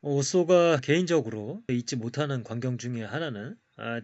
오쏘가 개인적으로 잊지 못하는 광경 중에 하나는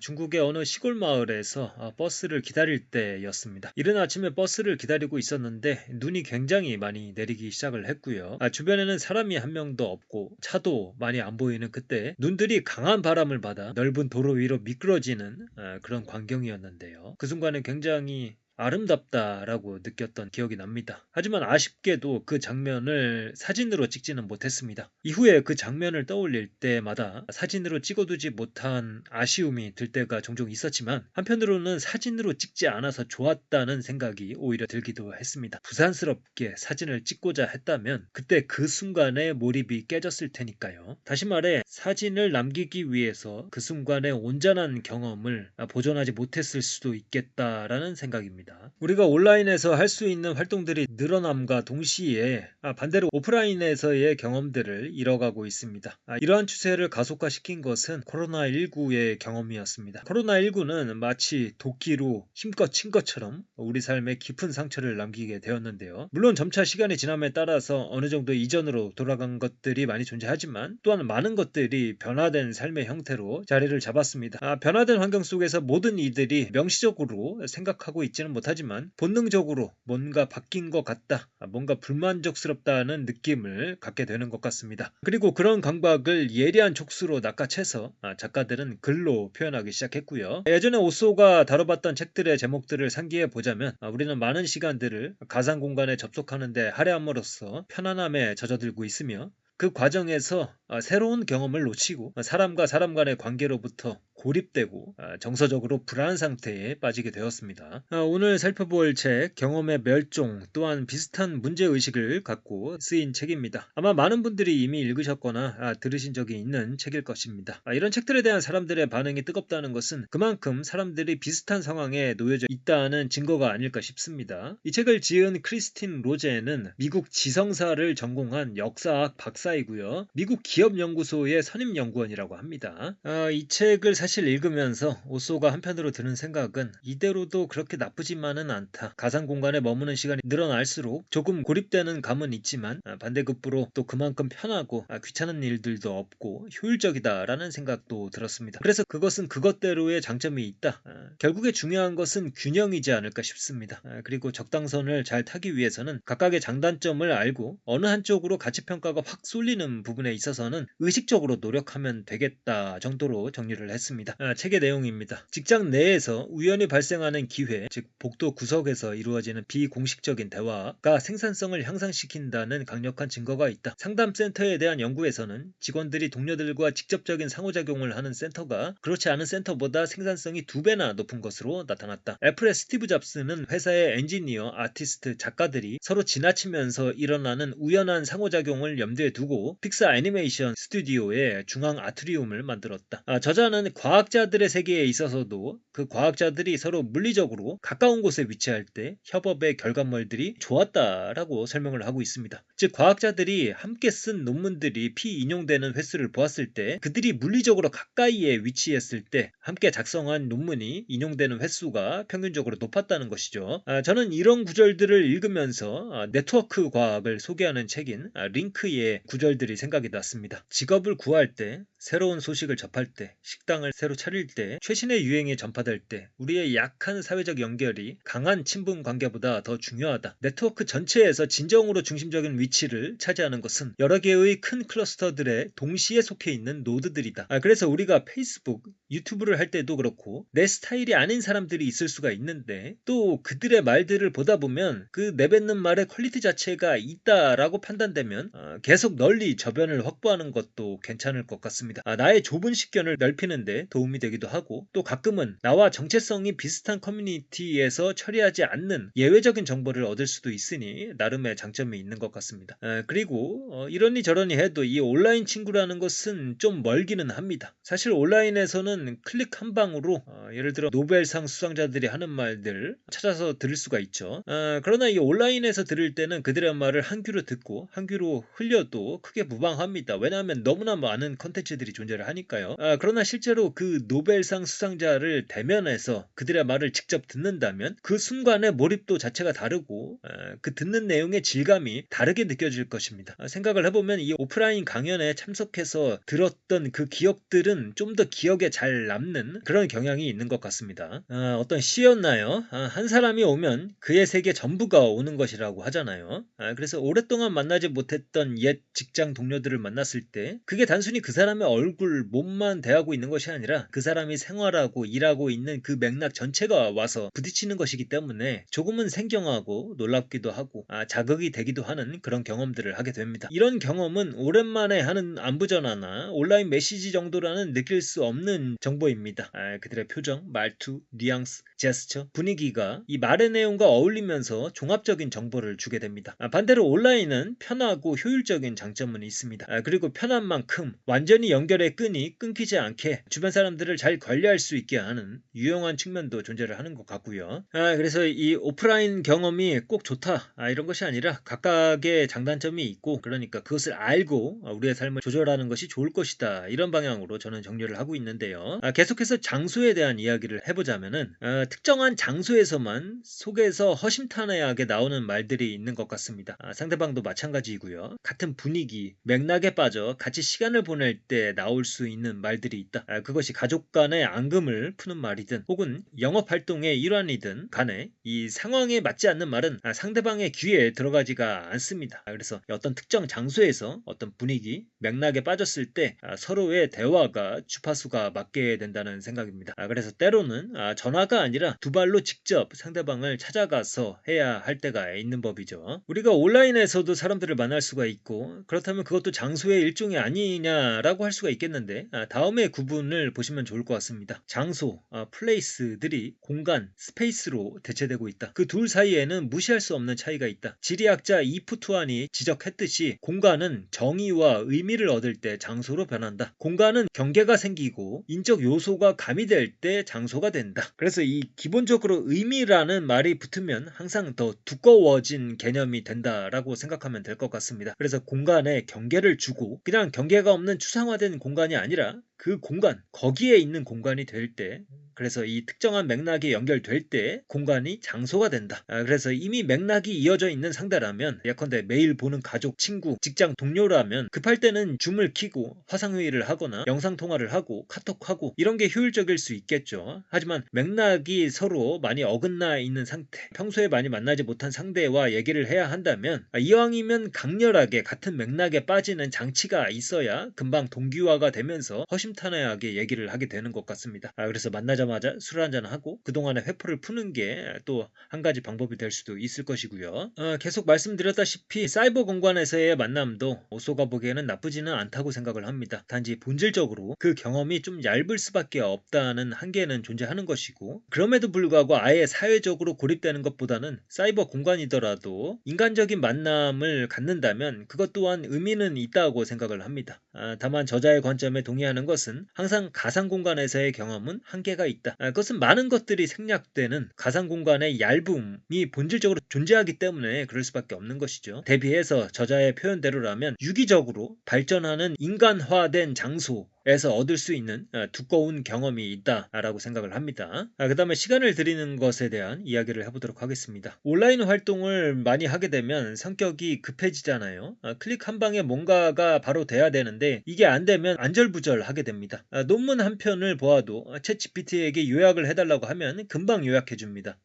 중국의 어느 시골 마을에서 버스를 기다릴 때였습니다. 이른 아침에 버스를 기다리고 있었는데 눈이 굉장히 많이 내리기 시작을 했고요. 주변에는 사람이 한 명도 없고 차도 많이 안 보이는 그때 눈들이 강한 바람을 받아 넓은 도로 위로 미끄러지는 그런 광경이었는데요. 그 순간에 굉장히 아름답다라고 느꼈던 기억이 납니다. 하지만 아쉽게도 그 장면을 사진으로 찍지는 못했습니다. 이후에 그 장면을 떠올릴 때마다 사진으로 찍어두지 못한 아쉬움이 들 때가 종종 있었지만 한편으로는 사진으로 찍지 않아서 좋았다는 생각이 오히려 들기도 했습니다. 부산스럽게 사진을 찍고자 했다면 그때 그 순간에 몰입이 깨졌을 테니까요. 다시 말해 사진을 남기기 위해서 그 순간의 온전한 경험을 보존하지 못했을 수도 있겠다라는 생각입니다. 우리가 온라인에서 할 수 있는 활동들이 늘어남과 동시에 반대로 오프라인에서의 경험들을 잃어가고 있습니다. 이러한 추세를 가속화시킨 것은 코로나19의 경험이었습니다. 코로나19는 마치 도끼로 힘껏 친 것처럼 우리 삶에 깊은 상처를 남기게 되었는데요. 물론 점차 시간이 지남에 따라서 어느 정도 이전으로 돌아간 것들이 많이 존재하지만 또한 많은 것들이 변화된 삶의 형태로 자리를 잡았습니다. 변화된 환경 속에서 모든 이들이 명시적으로 생각하고 있지는 못하지만 본능적으로 뭔가 바뀐 것 같다, 뭔가 불만족스럽다는 느낌을 갖게 되는 것 같습니다. 그리고 그런 감각을 예리한 촉수로 낚아채서 작가들은 글로 표현하기 시작했고요. 예전에 오쏘가 다뤄봤던 책들의 제목들을 상기해 보자면 우리는 많은 시간들을 가상 공간에 접속하는 데 할애함으로써 편안함에 젖어들고 있으며 그 과정에서 새로운 경험을 놓치고 사람과 사람 간의 관계로부터 고립되고 정서적으로 불안 상태에 빠지게 되었습니다. 오늘 살펴볼 책 경험의 멸종 또한 비슷한 문제의식을 갖고 쓰인 책입니다. 아마 많은 분들이 이미 읽으셨거나 들으신 적이 있는 책일 것입니다. 이런 책들에 대한 사람들의 반응이 뜨겁다는 것은 그만큼 사람들이 비슷한 상황에 놓여져 있다는 증거가 아닐까 싶습니다. 이 책을 지은 크리스틴 로제는 미국 지성사를 전공한 역사학 박사이고요. 미국 기업연구소의 선임연구원이라고 합니다. 이 책을 사실 읽으면서 오쏘가 한편으로 드는 생각은 이대로도 그렇게 나쁘지만은 않다. 가상 공간에 머무는 시간이 늘어날수록 조금 고립되는 감은 있지만 반대급부로 또 그만큼 편하고 귀찮은 일들도 없고 효율적이다라는 생각도 들었습니다. 그래서 그것은 그것대로의 장점이 있다. 결국에 중요한 것은 균형이지 않을까 싶습니다. 그리고 적당선을 잘 타기 위해서는 각각의 장단점을 알고 어느 한쪽으로 가치평가가 확 쏠리는 부분에 있어서는 의식적으로 노력하면 되겠다 정도로 정리를 했습니다. 책의 내용입니다. 직장 내에서 우연히 발생하는 기회, 즉 복도 구석에서 이루어지는 비공식적인 대화가 생산성을 향상시킨다는 강력한 증거가 있다. 상담센터에 대한 연구에서는 직원들이 동료들과 직접적인 상호작용을 하는 센터가 그렇지 않은 센터보다 생산성이 2배나 높은 것으로 나타났다. 애플의 스티브 잡스는 회사의 엔지니어, 아티스트, 작가들이 서로 지나치면서 일어나는 우연한 상호작용을 염두에 두고 픽사 애니메이션 스튜디오의 중앙 아트리움을 만들었다. 저자는 과학자들의 세계에 있어서도 그 과학자들이 서로 물리적으로 가까운 곳에 위치할 때 협업의 결과물들이 좋았다라고 설명을 하고 있습니다. 즉 과학자들이 함께 쓴 논문들이 피인용되는 횟수를 보았을 때 그들이 물리적으로 가까이에 위치했을 때 함께 작성한 논문이 인용되는 횟수가 평균적으로 높았다는 것이죠. 저는 이런 구절들을 읽으면서 네트워크 과학을 소개하는 책인 링크의 구절들이 생각이 났습니다. 직업을 구할 때, 새로운 소식을 접할 때, 식당을 새로 차릴 때, 최신의 유행이 전파될 때 우리의 약한 사회적 연결이 강한 친분 관계보다 더 중요하다. 네트워크 전체에서 진정으로 중심적인 위치를 차지하는 것은 여러 개의 큰 클러스터들에 동시에 속해 있는 노드들이다. 그래서 우리가 페이스북, 유튜브를 할 때도 그렇고 내 스타일이 아닌 사람들이 있을 수가 있는데 또 그들의 말들을 보다 보면 그 내뱉는 말의 퀄리티 자체가 있다라고 판단되면 계속 널리 저변을 확보하는 것도 괜찮을 것 같습니다. 나의 좁은 식견을 넓히는데 도움이 되기도 하고 또 가끔은 나와 정체성이 비슷한 커뮤니티에서 처리하지 않는 예외적인 정보를 얻을 수도 있으니 나름의 장점이 있는 것 같습니다. 그리고 이러니 저러니 해도 이 온라인 친구라는 것은 좀 멀기는 합니다. 사실 온라인에서는 클릭 한 방으로 예를 들어 노벨상 수상자들이 하는 말들 찾아서 들을 수가 있죠. 그러나 이 온라인에서 들을 때는 그들의 말을 한 귀로 듣고 한 귀로 흘려도 크게 무방합니다. 왜냐하면 너무나 많은 컨텐츠들이 사실들이 존재를 하니까요. 그러나 실제로 그 노벨상 수상자를 대면해서 그들의 말을 직접 듣는다면 그 순간의 몰입도 자체가 다르고 그 듣는 내용의 질감이 다르게 느껴질 것입니다. 생각을 해보면 이 오프라인 강연에 참석해서 들었던 그 기억들은 좀 더 기억에 잘 남는 그런 경향이 있는 것 같습니다. 어떤 시였나요? 한 사람이 오면 그의 세계 전부가 오는 것이라고 하잖아요. 그래서 오랫동안 만나지 못했던 옛 직장 동료들을 만났을 때 그게 단순히 그 사람의 얼굴, 몸만 대하고 있는 것이 아니라 그 사람이 생활하고 일하고 있는 그 맥락 전체가 와서 부딪히는 것이기 때문에 조금은 생경하고 놀랍기도 하고 자극이 되기도 하는 그런 경험들을 하게 됩니다. 이런 경험은 오랜만에 하는 안부전화나 온라인 메시지 정도라는 느낄 수 없는 정보입니다. 그들의 표정, 말투, 뉘앙스, 제스처, 분위기가 이 말의 내용과 어울리면서 종합적인 정보를 주게 됩니다. 반대로 온라인은 편하고 효율적인 장점은 있습니다. 그리고 편한 만큼 완전히 연결의 끈이 끊기지 않게 주변 사람들을 잘 관리할 수 있게 하는 유용한 측면도 존재를 하는 것 같고요. 그래서 이 오프라인 경험이 꼭 좋다 이런 것이 아니라 각각의 장단점이 있고 그러니까 그것을 알고 우리의 삶을 조절하는 것이 좋을 것이다 이런 방향으로 저는 정리를 하고 있는데요. 계속해서 장소에 대한 이야기를 해보자면은 특정한 장소에서만 속에서 허심탄회하게 나오는 말들이 있는 것 같습니다. 상대방도 마찬가지이고요. 같은 분위기, 맥락에 빠져 같이 시간을 보낼 때 나올 수 있는 말들이 있다. 그것이 가족 간의 앙금을 푸는 말이든 혹은 영업활동의 일환이든 간에 이 상황에 맞지 않는 말은 상대방의 귀에 들어가지가 않습니다. 그래서 어떤 특정 장소에서 어떤 분위기, 맥락에 빠졌을 때 서로의 대화가 주파수가 맞게 된다는 생각입니다. 그래서 때로는 전화가 아니라 두 발로 직접 상대방을 찾아가서 해야 할 때가 있는 법이죠. 우리가 온라인에서도 사람들을 만날 수가 있고 그렇다면 그것도 장소의 일종이 아니냐라고 할 수가 있겠는데 다음의 구분을 보시면 좋을 것 같습니다. 장소, 플레이스들이 공간, 스페이스로 대체되고 있다. 그 둘 사이에는 무시할 수 없는 차이가 있다. 지리학자 이프 투안이 지적했듯이 공간은 정의와 의미를 얻을 때 장소로 변한다. 공간은 경계가 생기고 인적 요소가 가미될 때 장소가 된다. 그래서 이 기본적으로 의미라는 말이 붙으면 항상 더 두꺼워진 개념이 된다라고 생각하면 될 것 같습니다. 그래서 공간에 경계를 주고 그냥 경계가 없는 추상화된 공간이 아니라 그 공간, 거기에 있는 공간이 될 때 그래서 이 특정한 맥락이 연결될 때 공간이 장소가 된다. 그래서 이미 맥락이 이어져 있는 상대라면 예컨대 매일 보는 가족, 친구, 직장 동료라면 급할 때는 줌을 켜고 화상회의를 하거나 영상통화를 하고 카톡하고 이런 게 효율적일 수 있겠죠. 하지만 맥락이 서로 많이 어긋나 있는 상태, 평소에 많이 만나지 못한 상대와 얘기를 해야 한다면 이왕이면 강렬하게 같은 맥락에 빠지는 장치가 있어야 금방 동기화가 되면서 허심탄회하게 얘기를 하게 되는 것 같습니다. 그래서 만나자마자 술 한잔하고 그동안의 회포를 푸는 게 또 한 가지 방법이 될 수도 있을 것이고요. 계속 말씀드렸다시피 사이버 공간에서의 만남도 오쏘가 보기에는 나쁘지는 않다고 생각을 합니다. 단지 본질적으로 그 경험이 좀 얇을 수밖에 없다는 한계는 존재하는 것이고 그럼에도 불구하고 아예 사회적으로 고립되는 것보다는 사이버 공간이더라도 인간적인 만남을 갖는다면 그것 또한 의미는 있다고 생각을 합니다. 다만 저자의 관점에 동의하는 것은 항상 가상 공간에서의 경험은 한계가 있다. 그것은 많은 것들이 생략되는 가상 공간의 얇음이 본질적으로 존재하기 때문에 그럴 수밖에 없는 것이죠. 대비해서 저자의 표현대로라면 유기적으로 발전하는 인간화된 장소에서 얻을 수 있는 두꺼운 경험이 있다라고 생각을 합니다. 그 다음에 시간을 들이는 것에 대한 이야기를 해보도록 하겠습니다. 온라인 활동을 많이 하게 되면 성격이 급해지잖아요. 클릭 한 방에 뭔가가 바로 돼야 되는데 이게 안 되면 안절부절하게 됩니다. 논문 한 편을 보아도 챗GPT에게 요약을 해달라고 하면 금방 요약해줍니다.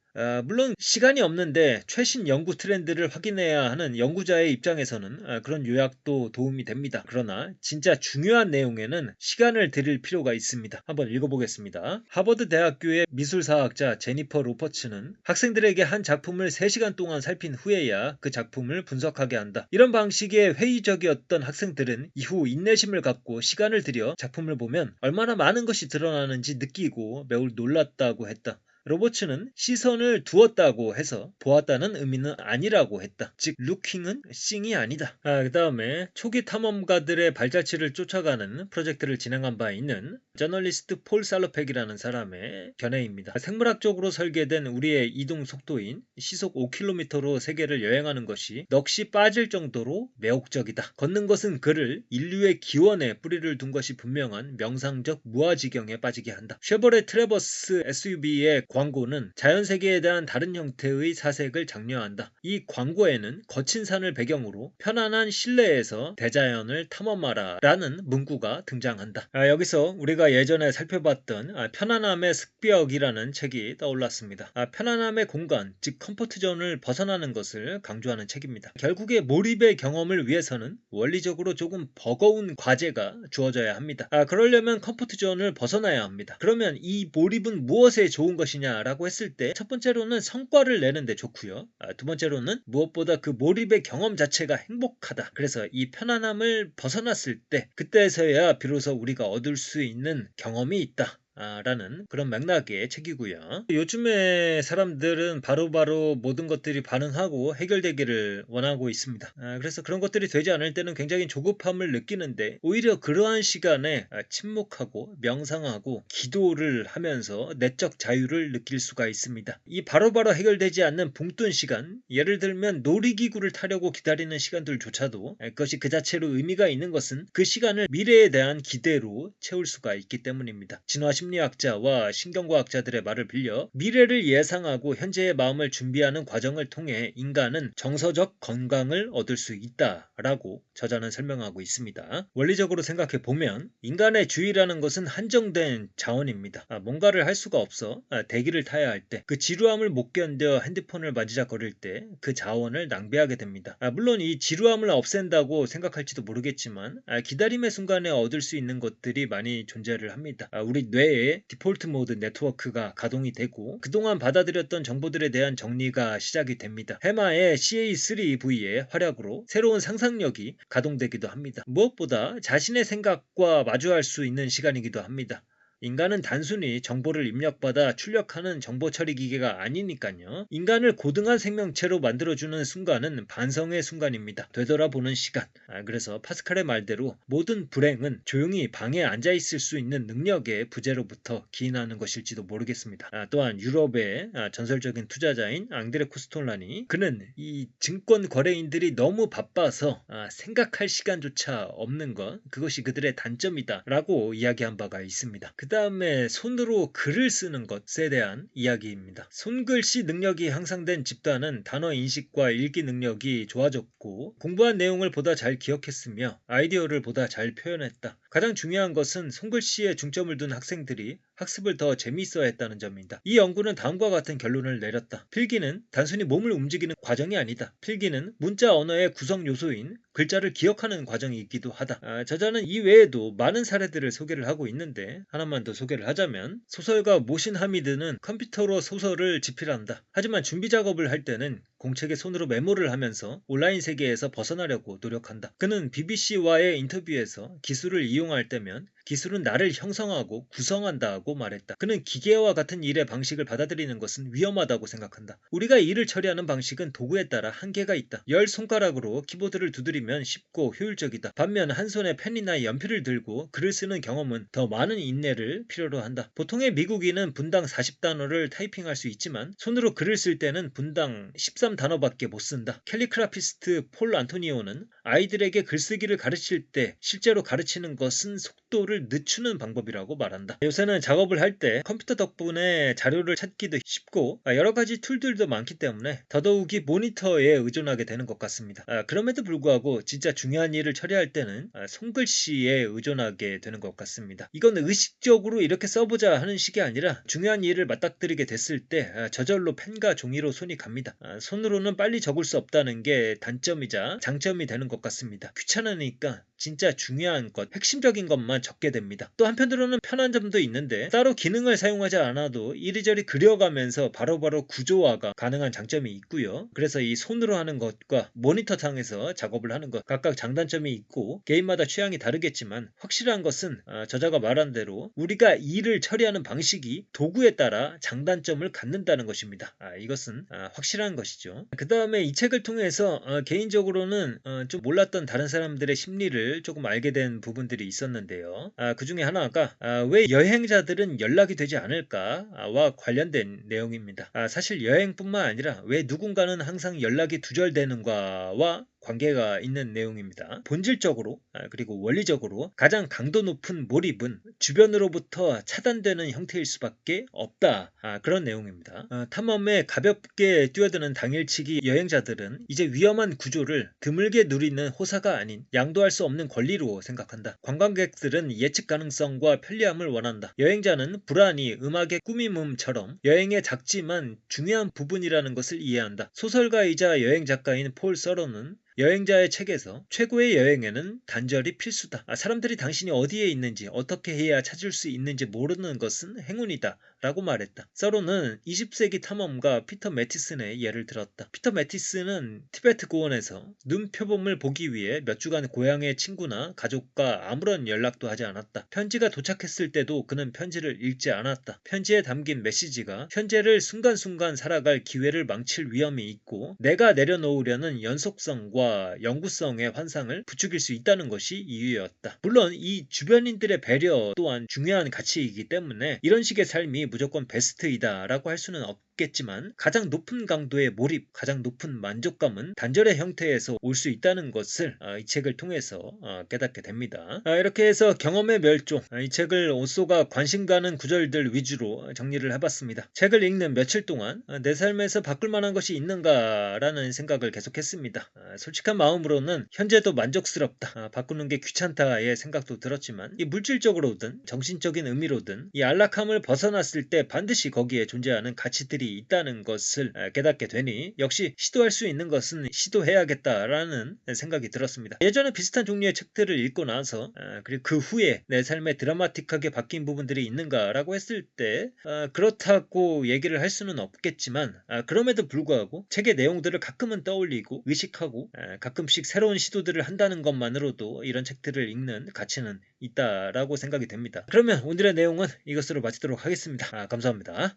물론 시간이 없는데 최신 연구 트렌드를 확인해야 하는 연구자의 입장에서는 그런 요약도 도움이 됩니다. 그러나 진짜 중요한 내용에는 시간을 들일 필요가 있습니다. 한번 읽어보겠습니다. 하버드 대학교의 미술사학자 제니퍼 로퍼츠는 학생들에게 한 작품을 3시간 동안 살핀 후에야 그 작품을 분석하게 한다. 이런 방식의 회의적이었던 학생들은 이후 인내심을 갖고 시간을 들여 작품을 보면 얼마나 많은 것이 드러나는지 느끼고 매우 놀랐다고 했다. 로버츠는 시선을 두었다고 해서 보았다는 의미는 아니라고 했다. 즉 루킹은 싱이 아니다. 그 다음에 초기 탐험가들의 발자취를 쫓아가는 프로젝트를 진행한 바 있는 저널리스트 폴 살로팩이라는 사람의 견해입니다. 생물학적으로 설계된 우리의 이동 속도인 시속 5km로 세계를 여행하는 것이 넋이 빠질 정도로 매혹적이다. 걷는 것은 그를 인류의 기원에 뿌리를 둔 것이 분명한 명상적 무아지경에 빠지게 한다. 쉐보레 트래버스 SUV의 광고는 자연세계에 대한 다른 형태의 사색을 장려한다. 이 광고에는 거친 산을 배경으로 편안한 실내에서 대자연을 탐험하라 라는 문구가 등장한다. 여기서 우리가 예전에 살펴봤던 편안함의 습벽이라는 책이 떠올랐습니다. 편안함의 공간, 즉 컴포트존을 벗어나는 것을 강조하는 책입니다. 결국에 몰입의 경험을 위해서는 원리적으로 조금 버거운 과제가 주어져야 합니다. 그러려면 컴포트존을 벗어나야 합니다. 그러면 이 몰입은 무엇에 좋은 것이냐라고 했을 때 첫 번째로는 성과를 내는데 좋고요. 두 번째로는 무엇보다 그 몰입의 경험 자체가 행복하다. 그래서 이 편안함을 벗어났을 때 그때서야 비로소 우리가 얻을 수 있는 경험이 있다. 라는 그런 맥락의 책이고요. 요즘에 사람들은 바로바로 모든 것들이 반응하고 해결되기를 원하고 있습니다. 그래서 그런 것들이 되지 않을 때는 굉장히 조급함을 느끼는데 오히려 그러한 시간에 침묵하고 명상하고 기도를 하면서 내적 자유를 느낄 수가 있습니다. 이 바로바로 해결되지 않는 붕 뜬 시간, 예를 들면 놀이기구를 타려고 기다리는 시간들조차도 그것이 그 자체로 의미가 있는 것은 그 시간을 미래에 대한 기대로 채울 수가 있기 때문입니다. 진화 심리학자와 신경과학자들의 말을 빌려 미래를 예상하고 현재의 마음을 준비하는 과정을 통해 인간은 정서적 건강을 얻을 수 있다라고 저자는 설명하고 있습니다. 원리적으로 생각해 보면 인간의 주의라는 것은 한정된 자원입니다. 뭔가를 할 수가 없어 대기를 타야 할 때, 그 지루함을 못 견뎌 핸드폰을 만지작거릴 때 그 자원을 낭비하게 됩니다. 물론 이 지루함을 없앤다고 생각할지도 모르겠지만 기다림의 순간에 얻을 수 있는 것들이 많이 존재를 합니다. 우리 뇌의 디폴트 모드 네트워크가 가동이 되고 그동안 받아들였던 정보들에 대한 정리가 시작이 됩니다. 해마의 CA3V의 활약으로 새로운 상상력이 가동되기도 합니다. 무엇보다 자신의 생각과 마주할 수 있는 시간이기도 합니다. 인간은 단순히 정보를 입력받아 출력하는 정보 처리 기계가 아니니까요. 인간을 고등한 생명체로 만들어주는 순간은 반성의 순간입니다. 되돌아보는 시간. 그래서 파스칼의 말대로 모든 불행은 조용히 방에 앉아있을 수 있는 능력의 부재로부터 기인하는 것일지도 모르겠습니다. 또한 유럽의 전설적인 투자자인 앙드레 코스톨라니, 그는 이 증권 거래인들이 너무 바빠서 생각할 시간조차 없는 것, 그것이 그들의 단점이다 라고 이야기한 바가 있습니다. 그 다음에 손으로 글을 쓰는 것에 대한 이야기입니다. 손글씨 능력이 향상된 집단은 단어 인식과 읽기 능력이 좋아졌고 공부한 내용을 보다 잘 기억했으며 아이디어를 보다 잘 표현했다. 가장 중요한 것은 손글씨에 중점을 둔 학생들이 학습을 더 재미있어 했다는 점입니다. 이 연구는 다음과 같은 결론을 내렸다. 필기는 단순히 몸을 움직이는 과정이 아니다. 필기는 문자 언어의 구성 요소인 글자를 기억하는 과정이기도 하다. 저자는 이 외에도 많은 사례들을 소개를 하고 있는데 하나만 더 소개를 하자면, 소설가 모신 하미드는 컴퓨터로 소설을 집필한다. 하지만 준비 작업을 할 때는 공책에 손으로 메모를 하면서 온라인 세계에서 벗어나려고 노력한다. 그는 BBC와의 인터뷰에서 기술을 이용할 때면 기술은 나를 형성하고 구성한다고 말했다. 그는 기계와 같은 일의 방식을 받아들이는 것은 위험하다고 생각한다. 우리가 일을 처리하는 방식은 도구에 따라 한계가 있다. 10손가락으로 키보드를 두드리면 쉽고 효율적이다. 반면 한 손에 펜이나 연필을 들고 글을 쓰는 경험은 더 많은 인내를 필요로 한다. 보통의 미국인은 분당 40단어를 타이핑할 수 있지만 손으로 글을 쓸 때는 분당 13단어밖에 못 쓴다. 캘리그라피스트 폴 안토니오는 아이들에게 글쓰기를 가르칠 때 실제로 가르치는 것은 속도를 늦추는 방법이라고 말한다. 요새는 작업을 할 때 컴퓨터 덕분에 자료를 찾기도 쉽고 여러 가지 툴들도 많기 때문에 더더욱이 모니터에 의존하게 되는 것 같습니다. 그럼에도 불구하고 진짜 중요한 일을 처리할 때는 손글씨에 의존하게 되는 것 같습니다. 이건 의식적으로 이렇게 써보자 하는 식이 아니라 중요한 일을 맞닥뜨리게 됐을 때 저절로 펜과 종이로 손이 갑니다. 손 손으로는 빨리 적을 수 없다는 게 단점이자 장점이 되는 것 같습니다. 귀찮으니까 진짜 중요한 것, 핵심적인 것만 적게 됩니다. 또 한편으로는 편한 점도 있는데 따로 기능을 사용하지 않아도 이리저리 그려가면서 바로바로 구조화가 가능한 장점이 있고요. 그래서 이 손으로 하는 것과 모니터상에서 작업을 하는 것 각각 장단점이 있고 개인마다 취향이 다르겠지만 확실한 것은 저자가 말한 대로 우리가 일을 처리하는 방식이 도구에 따라 장단점을 갖는다는 것입니다. 이것은 확실한 것이죠. 그 다음에 이 책을 통해서 개인적으로는 좀 몰랐던 다른 사람들의 심리를 조금 알게 된 부분들이 있었는데요. 그 중에 하나가 왜 여행자들은 연락이 되지 않을까와 관련된 내용입니다. 사실 여행뿐만 아니라 왜 누군가는 항상 연락이 두절되는가와 관계가 있는 내용입니다. 본질적으로 그리고 원리적으로 가장 강도 높은 몰입은 주변으로부터 차단되는 형태일 수밖에 없다. 그런 내용입니다. 탐험에 가볍게 뛰어드는 당일치기 여행자들은 이제 위험한 구조를 드물게 누리는 호사가 아닌 양도할 수 없는 권리로 생각한다. 관광객들은 예측 가능성과 편리함을 원한다. 여행자는 불안이 음악의 꾸밈음처럼 여행의 작지만 중요한 부분이라는 것을 이해한다. 소설가이자 여행 작가인 폴 서로는 여행자의 책에서 최고의 여행에는 단절이 필수다. 사람들이 당신이 어디에 있는지 어떻게 해야 찾을 수 있는지 모르는 것은 행운이다. 라고 말했다. 서로는 20세기 탐험가 피터 매티슨의 예를 들었다. 피터 매티슨은 티베트 고원에서 눈 표범을 보기 위해 몇 주간 고향의 친구나 가족과 아무런 연락도 하지 않았다. 편지가 도착했을 때도 그는 편지를 읽지 않았다. 편지에 담긴 메시지가 현재를 순간순간 살아갈 기회를 망칠 위험이 있고 내가 내려놓으려는 연속성과 영구성의 환상을 부추길 수 있다는 것이 이유였다. 물론 이 주변인들의 배려 또한 중요한 가치이기 때문에 이런 식의 삶이 무조건 베스트이다 라고 할 수는 없겠지만 가장 높은 강도의 몰입, 가장 높은 만족감은 단절의 형태에서 올 수 있다는 것을 이 책을 통해서 깨닫게 됩니다. 이렇게 해서 경험의 멸종, 이 책을 오쏘가 관심 가는 구절들 위주로 정리를 해봤습니다. 책을 읽는 며칠 동안 내 삶에서 바꿀 만한 것이 있는가 라는 생각을 계속했습니다. 솔직한 마음으로는 현재도 만족스럽다, 바꾸는 게 귀찮다의 생각도 들었지만 이 물질적으로든 정신적인 의미로든 이 안락함을 벗어났을 때 반드시 거기에 존재하는 가치들이 있다는 것을 깨닫게 되니 역시 시도할 수 있는 것은 시도해야겠다라는 생각이 들었습니다. 예전에 비슷한 종류의 책들을 읽고 나서 그리고 그 후에 내 삶에 드라마틱하게 바뀐 부분들이 있는가라고 했을 때 그렇다고 얘기를 할 수는 없겠지만 그럼에도 불구하고 책의 내용들을 가끔은 떠올리고 의식하고 가끔씩 새로운 시도들을 한다는 것만으로도 이런 책들을 읽는 가치는 있다라고 생각이 됩니다. 그러면 오늘의 내용은 이것으로 마치도록 하겠습니다. 감사합니다.